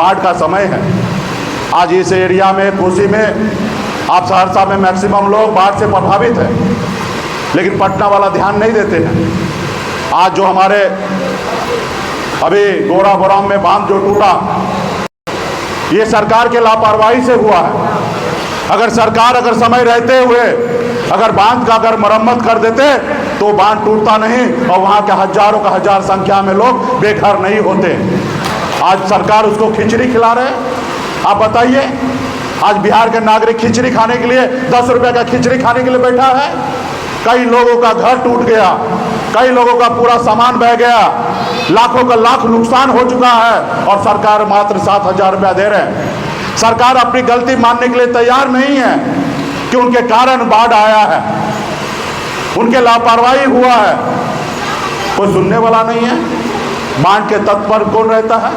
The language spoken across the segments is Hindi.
बाढ़ का समय है। आज इस एरिया में, कोसी में, आप सहरसा में मैक्सिमम लोग बाढ़ से प्रभावित हैं, लेकिन पटना वाला ध्यान नहीं देते हैं। आज जो हमारे अभी गोराबोराम में बांध जो टूटा, ये सरकार के लापरवाही से हुआ है। अगर सरकार अगर समय रहते हुए अगर बांध का अगर मरम्मत कर देते तो बांध टूटता नहीं और वहाँ के हजारों का हजार संख्या में लोग बेघर नहीं होते। आज सरकार उसको खिचड़ी खिला रहे हैं। आप बताइए, आज बिहार के नागरिक खिचड़ी खाने के लिए 10 रुपये का खिचड़ी खाने के लिए बैठा है। कई लोगों का घर टूट गया, कई लोगों का पूरा सामान बह गया, लाखों का लाख नुकसान हो चुका है और सरकार मात्र 7,000 रुपया दे रहे हैं। सरकार अपनी गलती मानने के लिए तैयार नहीं है कि उनके कारण बाढ़ आया है, उनके लापरवाही हुआ है। कोई सुनने वाला नहीं है। बाढ़ के तट पर कौन रहता है?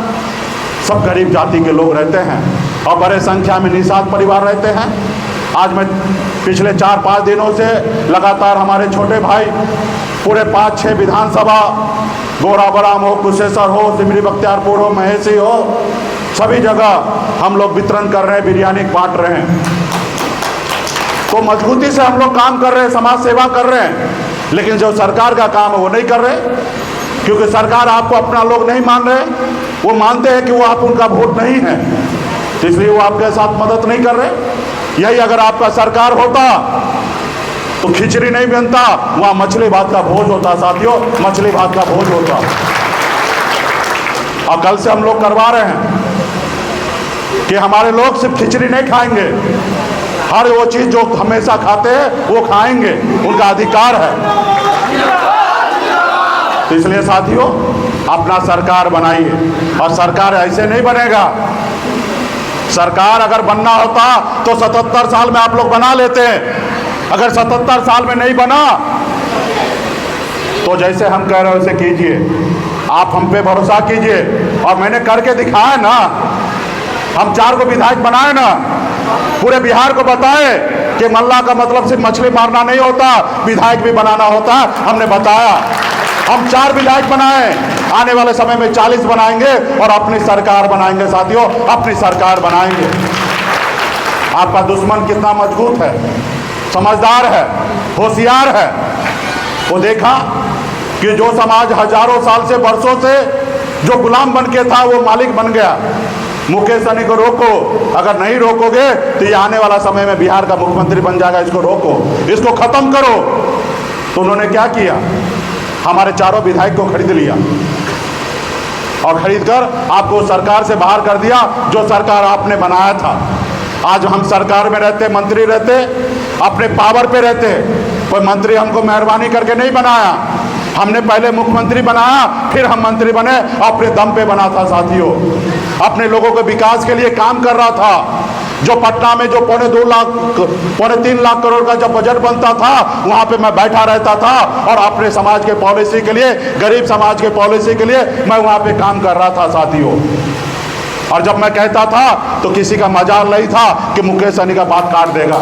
सब गरीब जाति के लोग रहते हैं और बड़े संख्या में निषाद परिवार रहते हैं। आज मैं पिछले 4-5 दिनों से लगातार हमारे छोटे भाई पूरे 5-6 विधानसभा, गोराबोराम हो, कुशेश्वर हो, सिमरी बख्तियारपुर हो, महेशी हो, सभी जगह हम लोग वितरण कर रहे हैं, बिरयानी बांट रहे हैं। तो मजबूती से हम लोग काम कर रहे हैं, समाज सेवा कर रहे हैं, लेकिन जो सरकार का काम है वो नहीं कर रहे, क्योंकि सरकार आपको अपना लोग नहीं मान रहे। वो मानते हैं कि वो आप उनका वोट नहीं है, तो इसलिए वो आपके साथ मदद नहीं कर रहे। यही अगर आपका सरकार होता तो खिचड़ी नहीं बनता, वहाँ मछली भात का भोज होता साथियों, मछली भात का भोज होता। और कल से हम लोग करवा रहे हैं कि हमारे लोग सिर्फ खिचड़ी नहीं खाएंगे, हर वो चीज़ जो हमेशा खाते हैं वो खाएंगे, उनका अधिकार है। तो इसलिए साथियों, अपना सरकार बनाइए। और सरकार ऐसे नहीं बनेगा। सरकार अगर बनना होता तो 77 साल में आप लोग बना लेते हैं। अगर 77 साल में नहीं बना तो जैसे हम कह रहे हैं वैसे कीजिए, आप हम पे भरोसा कीजिए। और मैंने करके दिखाया ना, हम 4 को विधायक बनाए ना, पूरे बिहार को बताए कि मल्ला का मतलब सिर्फ मछली मारना नहीं होता, विधायक भी बनाना होता है। हमने बताया, हम 4 विधायक बनाए, आने वाले समय में 40 बनाएंगे और अपनी सरकार बनाएंगे साथियों, अपनी सरकार बनाएंगे। आपका दुश्मन कितना मजबूत है, समझदार है, होशियार है। वो देखा कि जो समाज हजारों साल से, वर्षों से जो गुलाम बन के था वो मालिक बन गया। मुकेश सहनी को रोको, अगर नहीं रोकोगे तो ये आने वाला समय में बिहार का मुख्यमंत्री बन जाएगा। इसको रोको, इसको खत्म करो। तो उन्होंने क्या किया? हमारे 4 विधायक को खरीद लिया और खरीदकर आपको सरकार से बाहर कर दिया, जो सरकार आपने बनाया था। आज हम सरकार में रहते, मंत्री रहते, अपने पावर पे रहते। कोई मंत्री हमको मेहरबानी करके नहीं बनाया, हमने पहले मुख्यमंत्री बनाया, फिर हम मंत्री बने, अपने दम पे बना था साथियों। अपने लोगों के विकास के लिए काम कर रहा था। जो पटना में जो 2.5-3 लाख करोड़ का जब बजट बनता था, वहाँ पे मैं बैठा रहता था और अपने समाज के पॉलिसी के लिए, गरीब समाज के पॉलिसी के लिए मैं वहाँ पे काम कर रहा था साथियों। और जब मैं कहता था तो किसी का मजाल नहीं था कि मुकेश सहनी का बात काट देगा।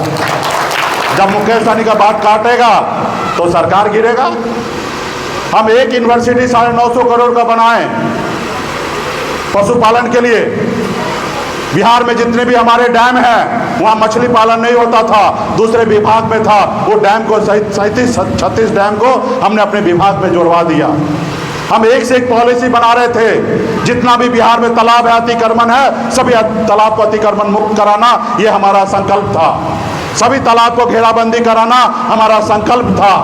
जब मुकेश सहनी का बात काटेगा तो सरकार गिरेगा। हम एक यूनिवर्सिटी 950 करोड़ का बनाए पशुपालन के लिए। बिहार में जितने भी हमारे डैम हैं वहाँ मछली पालन नहीं होता था, दूसरे विभाग में था। वो डैम को 37-36 डैम को हमने अपने विभाग में जोड़वा दिया। हम एक से एक पॉलिसी बना रहे थे। जितना भी बिहार में तालाब है, अतिक्रमण है, सभी तालाब को अतिक्रमण मुक्त कराना ये हमारा संकल्प था। सभी तालाब को घेराबंदी कराना हमारा संकल्प था।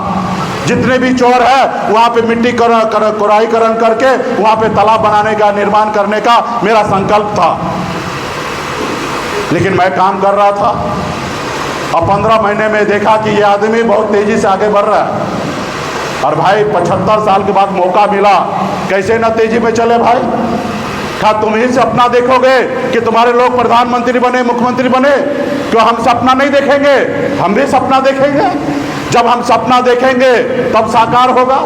जितने भी चोर है वहाँ पे मिट्टी कोराईकरण करके वहाँ पे तालाब बनाने का, निर्माण करने का मेरा संकल्प था। लेकिन मैं काम कर रहा था और 15 महीने में देखा कि ये आदमी बहुत तेजी से आगे बढ़ रहा है। और भाई 75 साल के बाद मौका मिला, कैसे ना तेजी में चले भाई। क्या तुम ही सपना देखोगे कि तुम्हारे लोग प्रधानमंत्री बने, मुख्यमंत्री बने? क्यों हम सपना नहीं देखेंगे? हम भी सपना देखेंगे। जब हम सपना देखेंगे तब साकार होगा।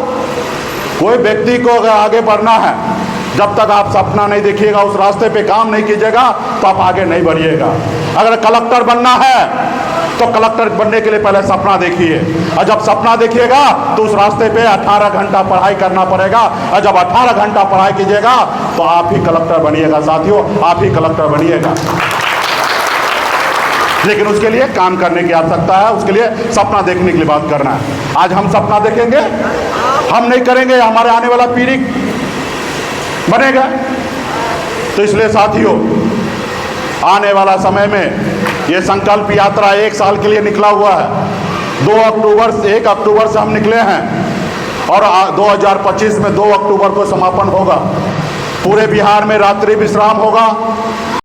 कोई व्यक्ति को अगर आगे बढ़ना है, जब तक आप सपना नहीं देखिएगा, उस रास्ते पे काम नहीं कीजिएगा तो आप आगे नहीं बढ़िएगा। अगर कलेक्टर बनना है तो कलेक्टर बनने के लिए पहले सपना देखिए, और जब सपना देखिएगा तो उस रास्ते पे 18 घंटा पढ़ाई करना पड़ेगा, और जब 18 घंटा पढ़ाई कीजिएगा तो आप ही कलेक्टर बनिएगा साथियों, आप ही कलेक्टर बनिएगा। लेकिन उसके लिए काम करने की आवश्यकता है, उसके लिए सपना देखने के लिए बात करना है। आज हम सपना देखेंगे, हम नहीं करेंगे, हमारे आने वाला पीढ़ी बनेगा। तो इसलिए साथियों, आने वाला समय में ये संकल्प यात्रा 1 साल के लिए निकला हुआ है। 1 अक्टूबर से हम निकले हैं और 2025 में 2 अक्टूबर को समापन होगा। पूरे बिहार में रात्रि विश्राम होगा।